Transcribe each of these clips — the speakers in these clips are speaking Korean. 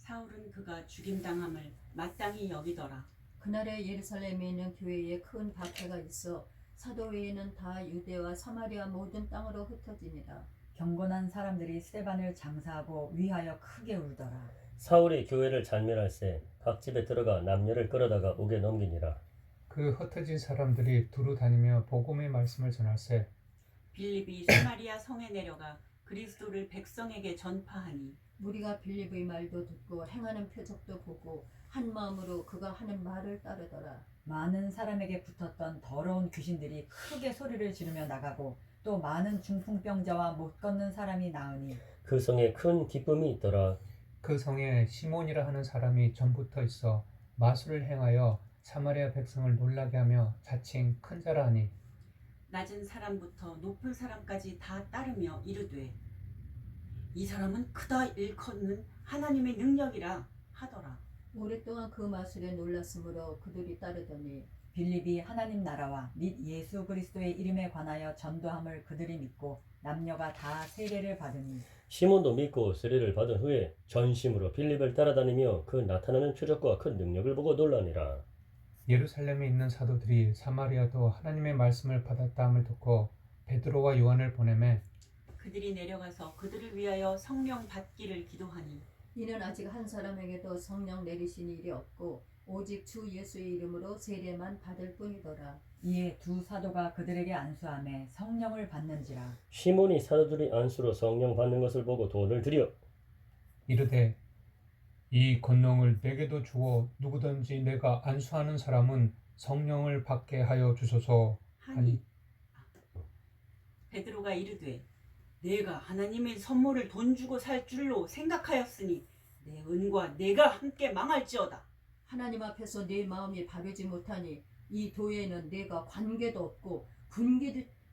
사울은 그가 죽임당함을 마땅히 여기더라. 그날에 예루살렘에 있는 교회에 큰 박해가 있어 사도 외에는 다 유대와 사마리아 모든 땅으로 흩어지니라. 경건한 사람들이 스데반을 장사하고 위하여 크게 울더라. 사울이 교회를 잔멸할세 각 집에 들어가 남녀를 끌어다가 옥에 넘기니라. 그 흩어진 사람들이 두루 다니며 복음의 말씀을 전할세. 빌립이 사마리아 성에 내려가 그리스도를 백성에게 전파하니 무리가 빌립의 말도 듣고 행하는 표적도 보고 한 마음으로 그가 하는 말을 따르더라. 많은 사람에게 붙었던 더러운 귀신들이 크게 소리를 지르며 나가고 또 많은 중풍병자와 못 걷는 사람이 나으니 그 성에 큰 기쁨이 있더라. 그 성에 시몬이라 하는 사람이 전부터 있어 마술을 행하여 사마리아 백성을 놀라게 하며 자칭 큰 자라 하니 낮은 사람부터 높은 사람까지 다 따르며 이르되 이 사람은 크다 일컫는 하나님의 능력이라 하더라. 오랫동안 그 마술에 놀랐으므로 그들이 따르더니 빌립이 하나님 나라와 및 예수 그리스도의 이름에 관하여 전도함을 그들이 믿고 남녀가 다 세례를 받으니 시몬도 믿고 세례를 받은 후에 전심으로 빌립을 따라다니며 그 나타나는 표적과 큰 능력을 보고 놀라니라. 예루살렘에 있는 사도들이 사마리아도 하나님의 말씀을 받았다함을 듣고 베드로와 요한을 보내매 그들이 내려가서 그들을 위하여 성령 받기를 기도하니 이는 아직 한 사람에게도 성령 내리신 일이 없고 오직 주 예수의 이름으로 세례만 받을 뿐이더라. 이에 두 사도가 그들에게 안수하며 성령을 받는지라. 시몬이 사도들이 안수로 성령 받는 것을 보고 돈을 들여 이르되 이 권능을 내게도 주어 누구든지 내가 안수하는 사람은 성령을 받게 하여 주소서 하니 베드로가 이르되 내가 하나님의 선물을 돈 주고 살 줄로 생각하였으니 내 은과 내가 함께 망할지어다. 하나님 앞에서 내 마음이 바르지 못하니 이 도에는 내가 관계도 없고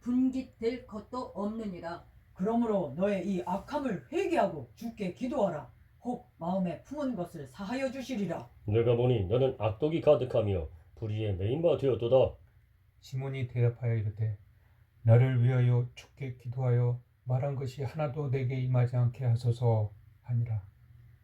분깃될 것도 없느니라. 그러므로 너의 이 악함을 회개하고 주께 기도하라. 혹 마음에 품은 것을 사하여 주시리라. 내가 보니 너는 악독이 가득하며 불의의 메인바 되었도다. 시몬이 대답하여 이르되 나를 위하여 주께 기도하여 말한 것이 하나도 내게 임하지 않게 하소서 하니라.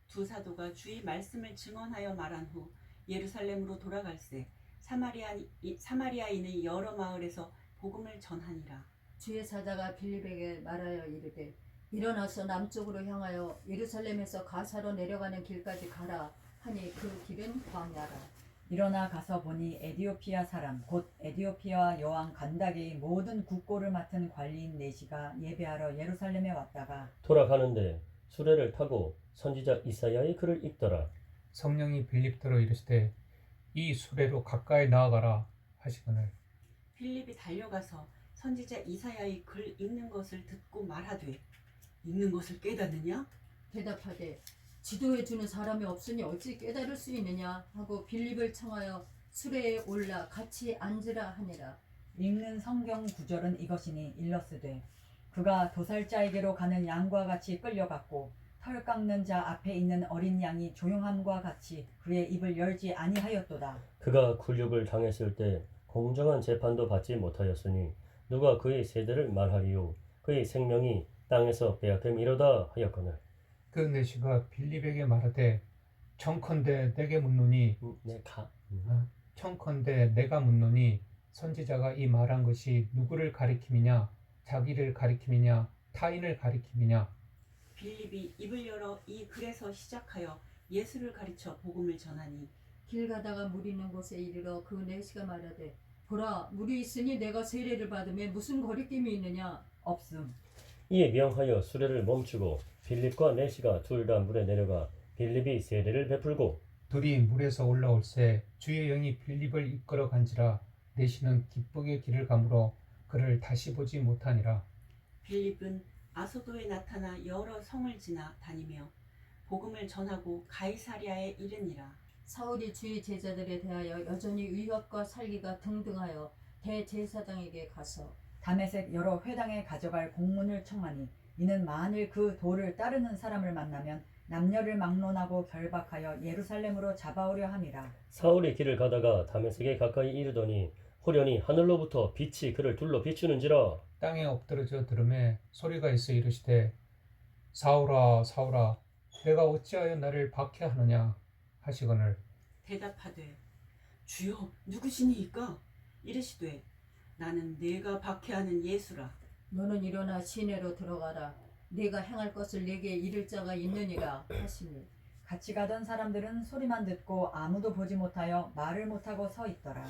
두 사도가 주의 말씀을 증언하여 말한 후 예루살렘으로 돌아갈새 사마리아인의 여러 마을에서 복음을 전하니라. 주의 사자가 빌립에게 말하여 이르되 일어나서 남쪽으로 향하여 예루살렘에서 가사로 내려가는 길까지 가라 하니 그 길은 광야라. 일어나 가서 보니 에디오피아 사람 곧 에디오피아와 여왕 간다게의 모든 국고를 맡은 관리인 네시가 예배하러 예루살렘에 왔다가 돌아가는데 수레를 타고 선지자 이사야의 글을 읽더라. 성령이 빌립더러 이르시되 이 수레로 가까이 나아가라 하시거늘 빌립이 달려가서 선지자 이사야의 글 읽는 것을 듣고 말하되 읽는 것을 깨닫느냐? 대답하되 지도해 주는 사람이 없으니 어찌 깨달을 수 있느냐 하고 빌립을 청하여 수레에 올라 같이 앉으라 하니라. 읽는 성경 구절은 이것이니 일러스되 그가 도살자에게로 가는 양과 같이 끌려갔고 털 깎는 자 앞에 있는 어린 양이 조용함과 같이 그의 입을 열지 아니하였도다. 그가 굴욕을 당했을 때 공정한 재판도 받지 못하였으니 누가 그의 세대를 말하리요. 그의 생명이 땅에서 빼앗김이로다 하였거늘. 그 내시가 빌립에게 말하되 청컨대 내게 묻노니 청컨대 내가 묻노니 선지자가 이 말한 것이 누구를 가리킴이냐 자기를 가리킴이냐 타인을 가리킴이냐. 빌립이 입을 열어 이 글에서 시작하여 예수를 가르쳐 복음을 전하니 길 가다가 물 있는 곳에 이르러 그 내시가 말하되 보라 물이 있으니 내가 세례를 받으면 무슨 거리낌이 있느냐. 없음. 이에 명하여 수레를 멈추고 빌립과 네시가 둘 다 물에 내려가 빌립이 세례를 베풀고 둘이 물에서 올라올새 주의 영이 빌립을 이끌어 간지라 내시는 기쁘게 길을 가므로 그를 다시 보지 못하니라. 빌립은 아소도에 나타나 여러 성을 지나 다니며 복음을 전하고 가이사랴에 이르니라. 사울이 주의 제자들에 대하여 여전히 위협과 살기가 등등하여 대제사장에게 가서 다메섹 여러 회당에 가져갈 공문을 청하니 이는 만일 그 도를 따르는 사람을 만나면 남녀를 막론하고 결박하여 예루살렘으로 잡아오려 함이라. 사울이 길을 가다가 다메섹에 가까이 이르더니 호련히 하늘로부터 빛이 그를 둘러 비추는지라. 땅에 엎드러져 들음에 소리가 있어 이르시되 사울아 사울아 내가 어찌하여 나를 박해하느냐 하시거늘 대답하되 주여 누구시니이까? 이르시되 나는 네가 박해하는 예수라. 너는 일어나 시내로 들어가라. 네가 행할 것을 네게 이를 자가 있느니라 하시니 같이 가던 사람들은 소리만 듣고 아무도 보지 못하여 말을 못하고 서 있더라.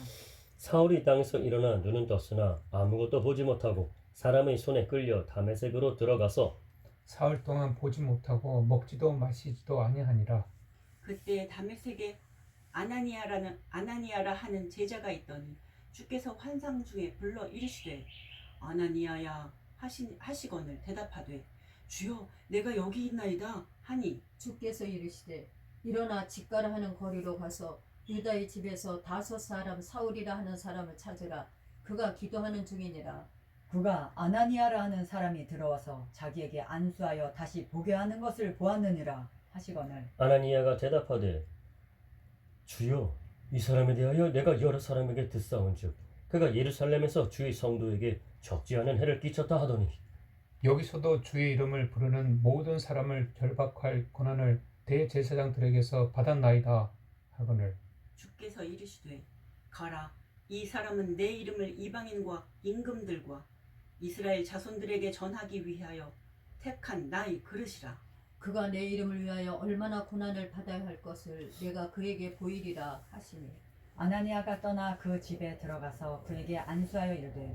사울이 땅에서 일어나 눈은 떴으나 아무것도 보지 못하고 사람의 손에 끌려 다메섹으로 들어가서 사흘 동안 보지 못하고 먹지도 마시지도 아니하니라. 그때 다메섹에 아나니아라 하는 제자가 있더니 주께서 환상 중에 불러 이르시되 아나니아야 하시거늘 대답하되 주여 내가 여기 있나이다 하니 주께서 이르시되 일어나 직가라 하는 거리로 가서 유다의 집에서 5 사울이라 하는 사람을 찾으라. 그가 기도하는 중이니라. 그가 아나니아라 하는 사람이 들어와서 자기에게 안수하여 다시 보게 하는 것을 보았느니라 하시거늘 아나니아가 대답하되 주여 이 사람에 대하여 내가 여러 사람에게 듣사온즉 그가 예루살렘에서 주의 성도에게 적지 않은 해를 끼쳤다 하더니 여기서도 주의 이름을 부르는 모든 사람을 결박할 권한을 대제사장들에게서 받았나이다 하거늘 주께서 이르시되 가라 이 사람은 내 이름을 이방인과 임금들과 이스라엘 자손들에게 전하기 위하여 택한 나의 그릇이라. 그가 내 이름을 위하여 얼마나 고난을 받아야 할 것을 내가 그에게 보이리라 하시니 아나니아가 떠나 그 집에 들어가서 그에게 안수하여 이르되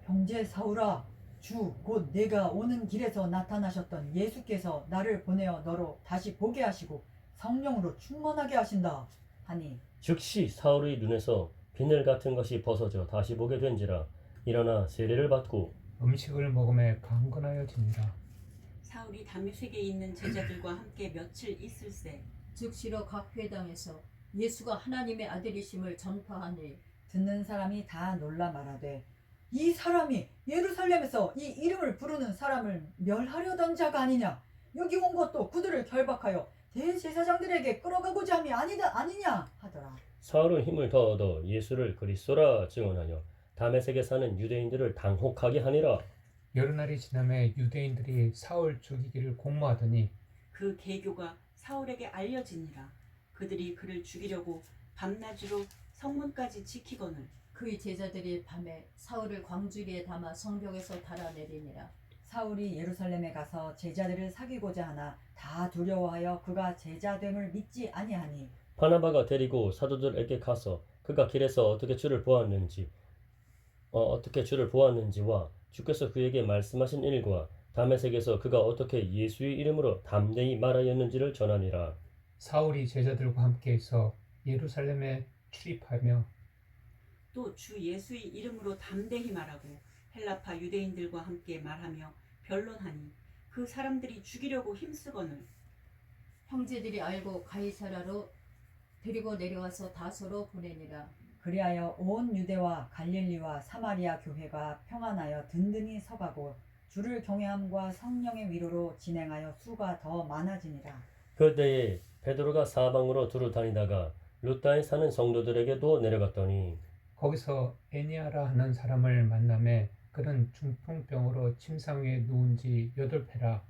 형제 사울아 주 곧 내가 오는 길에서 나타나셨던 예수께서 나를 보내어 너로 다시 보게 하시고 성령으로 충만하게 하신다 하니 즉시 사울의 눈에서 비늘 같은 것이 벗어져 다시 보게 된지라 일어나 세례를 받고 음식을 먹음에 강건하여지니라. 사울이 다메섹에 있는 제자들과 함께 며칠 있을새 즉시로 각 회당에서 예수가 하나님의 아들이심을 전파하니 듣는 사람이 다 놀라 말하되 이 사람이 예루살렘에서 이 이름을 부르는 사람을 멸하려던 자가 아니냐 여기 온 것도 그들을 결박하여 대제사장들에게 끌어가고자 함이 아니냐 하더라. 사울은 힘을 더 얻어 예수를 그리스도라 증언하여 다메섹에 사는 유대인들을 당혹하게 하니라. 여러 날이 지남에 유대인들이 사울 죽이기를 공모하더니 그 계교가 사울에게 알려지니라. 그들이 그를 죽이려고 밤낮으로 성문까지 지키거늘 그의 제자들이 밤에 사울을 광주리에 담아 성벽에서 달아내리니라. 사울이 예루살렘에 가서 제자들을 사귀고자 하나 다 두려워하여 그가 제자됨을 믿지 아니하니 바나바가 데리고 사도들에게 가서 그가 길에서 어떻게 주를 보았는지와 주께서 그에게 말씀하신 일과 다메섹에서 그가 어떻게 예수의 이름으로 담대히 말하였는지를 전하니라. 사울이 제자들과 함께해서 예루살렘에 출입하며 또 주 예수의 이름으로 담대히 말하고 헬라파 유대인들과 함께 말하며 변론하니 그 사람들이 죽이려고 힘쓰거늘 형제들이 알고 가이사라로 데리고 내려와서 다소로 보내니라. 그리하여 온 유대와 갈릴리와 사마리아 교회가 평안하여 든든히 서가고 주를 경외함과 성령의 위로로 진행하여 수가 더 많아지니라. 그때에 베드로가 사방으로 두루 다니다가 루다에 사는 성도들에게도 내려갔더니 거기서 애니아라 하는 사람을 만남에 그는 중풍병으로 침상 위에 누운 지 8회라.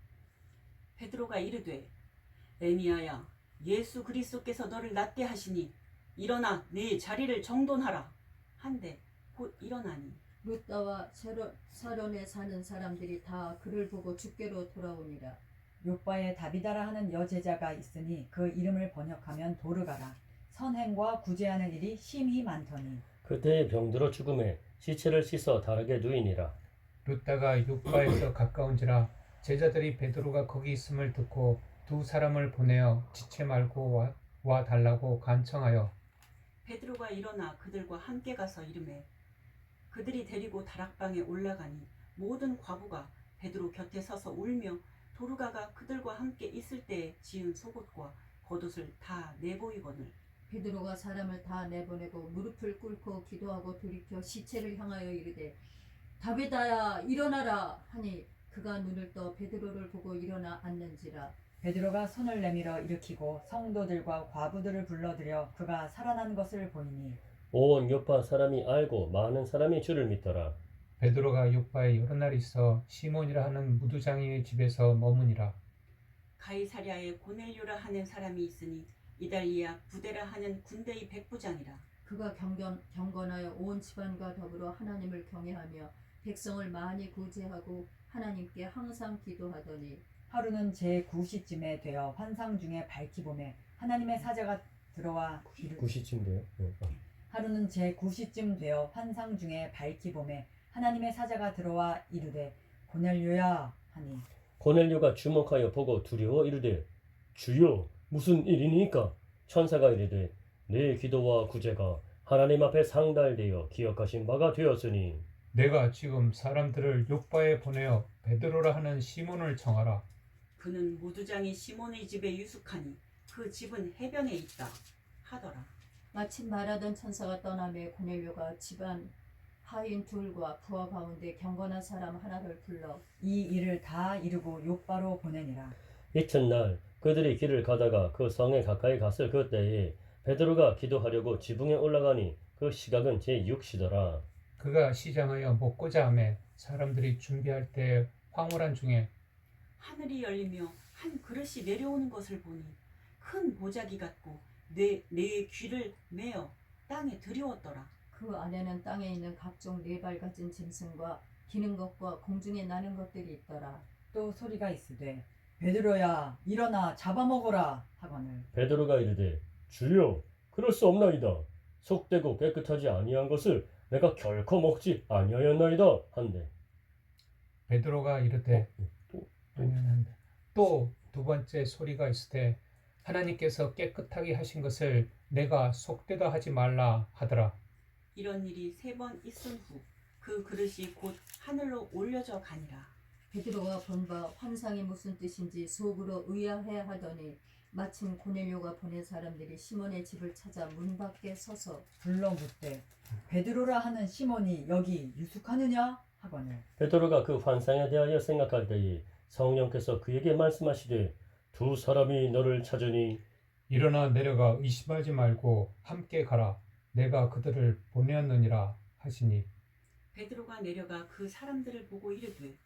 베드로가 이르되 애니아야 예수 그리스도께서 너를 낫게 하시니 일어나 네 자리를 정돈하라 한데 곧 일어나니 루다와 사론에 사는 사람들이 다 그를 보고 주께로 돌아오니라. 요바에 다비다라 하는 여제자가 있으니 그 이름을 번역하면 도르가라. 선행과 구제하는 일이 심히 많더니 그때에 병들어 죽음에 시체를 씻어 다르게 누이니라. 루다가 요바에서 가까운지라 제자들이 베드로가 거기 있음을 듣고 2 사람을 보내어 지체 말고 와 달라고 간청하여 베드로가 일어나 그들과 함께 가서 이르매 그들이 데리고 다락방에 올라가니 모든 과부가 베드로 곁에 서서 울며 도르가가 그들과 함께 있을 때에 지은 속옷과 겉옷을 다 내보이거늘 베드로가 사람을 다 내보내고 무릎을 꿇고 기도하고 돌이켜 시체를 향하여 이르되 다비다야 일어나라 하니 그가 눈을 떠 베드로를 보고 일어나 앉는지라. 베드로가 손을 내밀어 일으키고 성도들과 과부들을 불러들여 그가 살아난 것을 보이니 온 요파 사람이 알고 많은 사람이 주를 믿더라. 베드로가 요바에 여러 날 있어 시몬이라 하는 무두장이의 집에서 머무니라. 가이사랴에 고넬료라 하는 사람이 있으니 이달리아 부데라 하는 군대의 백부장이라. 그가 경건하여 온 집안과 더불어 하나님을 경외하며 백성을 많이 구제하고 하나님께 항상 기도하더니 하루는 제9시쯤에 되어 환상 중에 밝히 보매 하나님의 사자가 들어와 구시쯤 돼요. 하루는 제9시쯤 되어 환상 중에 밝히 보매 하나님의 사자가 들어와 이르되 고넬료야 하니 고넬료가 주목하여 보고 두려워 이르되 주여 무슨 일이니까? 천사가 이르되 내 기도와 구제가 하나님 앞에 상달되어 기억하신 바가 되었으니 내가 지금 사람들을 요바에 보내어 베드로라 하는 시몬을 청하라. 그는 무두장이 시몬의 집에 유숙하니 그 집은 해변에 있다 하더라. 마침 말하던 천사가 떠나매 고넬료가 집안 하인 둘과 부하 가운데 경건한 사람 하나를 불러 이 일을 다 이루고 요바로 보내니라. 이튿날 그들이 길을 가다가 그 성에 가까이 갔을 그때에 베드로가 기도하려고 지붕에 올라가니 그 시각은 제6시더라. 그가 시장하여 먹고자 하매 사람들이 준비할 때 황홀한 중에 하늘이 열리며 한 그릇이 내려오는 것을 보니 큰 보자기 같고 네 귀를 메어 땅에 들이웠더라. 그 안에는 땅에 있는 각종 네 발 가진 짐승과 기는 것과 공중에 나는 것들이 있더라. 또 소리가 있으되 베드로야 일어나 잡아먹어라 하거늘 베드로가 이르되 주여 그럴 수 없나이다. 속되고 깨끗하지 아니한 것을 내가 결코 먹지 아니하였나이다 한데 베드로가 이르되 또 또 두 번째 소리가 있으되 하나님께서 깨끗하게 하신 것을 내가 속되다 하지 말라 하더라. 이런 일이 3번 있은 후 그 그릇이 곧 하늘로 올려져 가니라. 베드로가 본 바 환상이 무슨 뜻인지 속으로 의아해 하더니 마침 고넬료가 보낸 사람들이 시몬의 집을 찾아 문 밖에 서서 불러 묻되 베드로라 하는 시몬이 여기 유숙하느냐 하거늘 베드로가 그 환상에 대하여 생각할 때에 성령께서 그에게 말씀하시되 두 사람이 너를 찾으니 일어나 내려가 의심하지 말고 함께 가라. 내가 그들을 보내었느니라 하시니 베드로가 내려가 그 사람들을 보고 이르되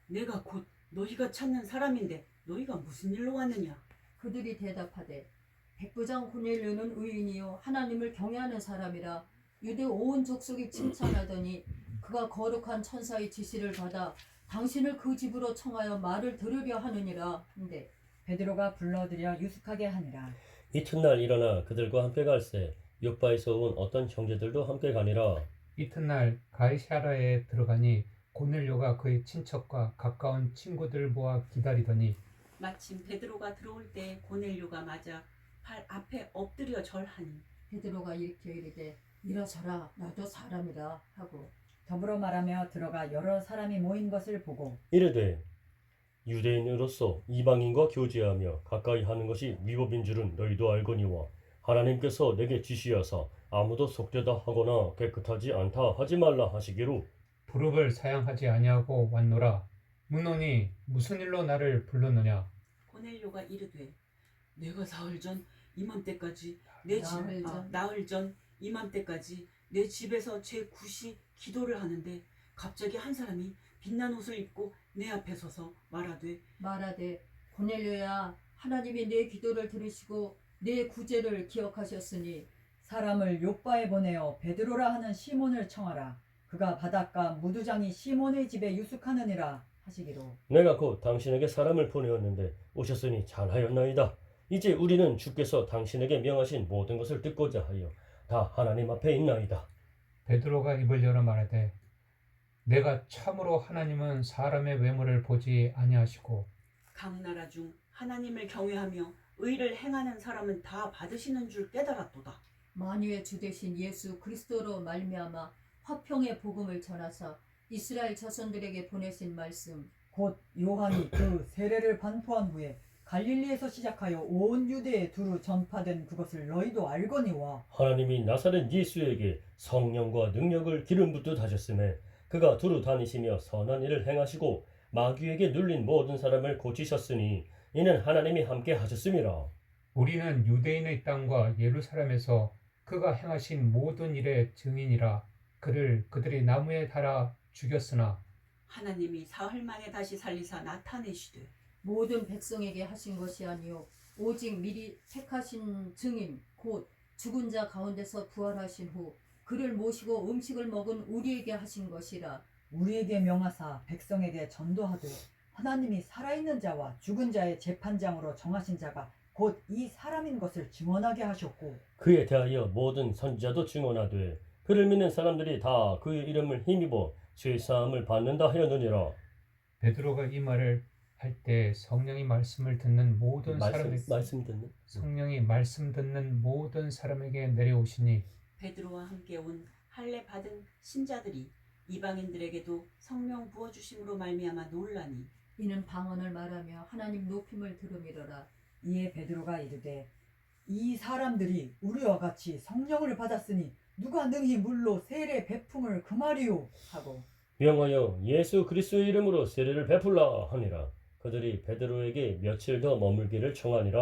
내가 곧 너희가 찾는 사람인데 너희가 무슨 일로 왔느냐? 그들이 대답하되 백부장 고넬료는 의인이요 하나님을 경외하는 사람이라 유대 온 족속이 칭찬하더니 그가 거룩한 천사의 지시를 받아 당신을 그 집으로 청하여 말을 들으려 하느니라 한데 베드로가 불러들여 유숙하게 하니라. 이튿날 일어나 그들과 함께 갈새 요바에서 온 어떤 형제들도 함께 가니라. 이튿날 가이사랴에 들어가니 고넬료가 그의 친척과 가까운 친구들 모아 기다리더니 마침 베드로가 들어올 때 고넬료가 맞아 발 앞에 엎드려 절하니 베드로가 일으켜 이르되 일어서라 나도 사람이라 하고 더불어 말하며 들어가 여러 사람이 모인 것을 보고 이르되 유대인으로서 이방인과 교제하며 가까이 하는 것이 위법인 줄은 너희도 알거니와 하나님께서 내게 지시하사 아무도 속되다 하거나 깨끗하지 않다 하지 말라 하시기로 부릅을 사양하지 아니하고 왔노라. 묻노니 무슨 일로 나를 불렀느냐? 고넬료가 이르되 내가 나흘 전 이맘때까지 내 집에서 제9시 기도를 하는데 갑자기 한 사람이 빛난 옷을 입고 내 앞에 서서 말하되 고넬료야 하나님이 내 기도를 들으시고 내 구제를 기억하셨으니 사람을 요바에 보내어 베드로라 하는 시몬을 청하라. 그가 바닷가 무두장이 시몬의 집에 유숙하느니라 하시기로 내가 곧 당신에게 사람을 보내었는데 오셨으니 잘하였나이다. 이제 우리는 주께서 당신에게 명하신 모든 것을 듣고자 하여 다 하나님 앞에 있나이다. 베드로가 입을 열어 말하되 내가 참으로 하나님은 사람의 외모를 보지 아니하시고 각 나라 중 하나님을 경외하며 의를 행하는 사람은 다 받으시는 줄 깨달았도다. 만유의 주 되신 예수 그리스도로 말미암아 화평의 복음을 전하사 이스라엘 자손들에게 보내신 말씀 곧 요한이 그 세례를 반포한 후에 갈릴리에서 시작하여 온 유대에 두루 전파된 그것을 너희도 알거니와 하나님이 나사렛 예수에게 성령과 능력을 기름 붓듯 하셨음에 그가 두루 다니시며 선한 일을 행하시고 마귀에게 눌린 모든 사람을 고치셨으니 이는 하나님이 함께 하셨음이라. 우리는 유대인의 땅과 예루살렘에서 그가 행하신 모든 일의 증인이라. 그를 그들이 나무에 달아 죽였으나 하나님이 사흘 만에 다시 살리사 나타내시되 모든 백성에게 하신 것이 아니요 오직 미리 택하신 증인 곧 죽은 자 가운데서 부활하신 후 그를 모시고 음식을 먹은 우리에게 하신 것이라. 우리에게 명하사 백성에게 전도하되 하나님이 살아있는 자와 죽은 자의 재판장으로 정하신 자가 곧 이 사람인 것을 증언하게 하셨고 그에 대하여 모든 선지자도 증언하되 그를 믿는 사람들이 다 그의 이름을 힘입어 죄사함을 받는다 하였느니라. 베드로가 이 말을 할 때 성령이 말씀을 듣는 모든 말씀 듣는? 성령이 말씀 듣는 모든 사람에게 내려오시니 베드로와 함께 온 할례 받은 신자들이 이방인들에게도 성령 부어 주심으로 말미암아 놀라니 이는 방언을 말하며 하나님 높임을 들음이로라. 이에 베드로가 이르되 이 사람들이 우리와 같이 성령을 받았으니 누가 능히 물로 세례 베품을 금하리요 하고 명하여 예수 그리스도의 이름으로 세례를 베풀라 하니라. 그들이 베드로에게 며칠 더 머물기를 청하니라.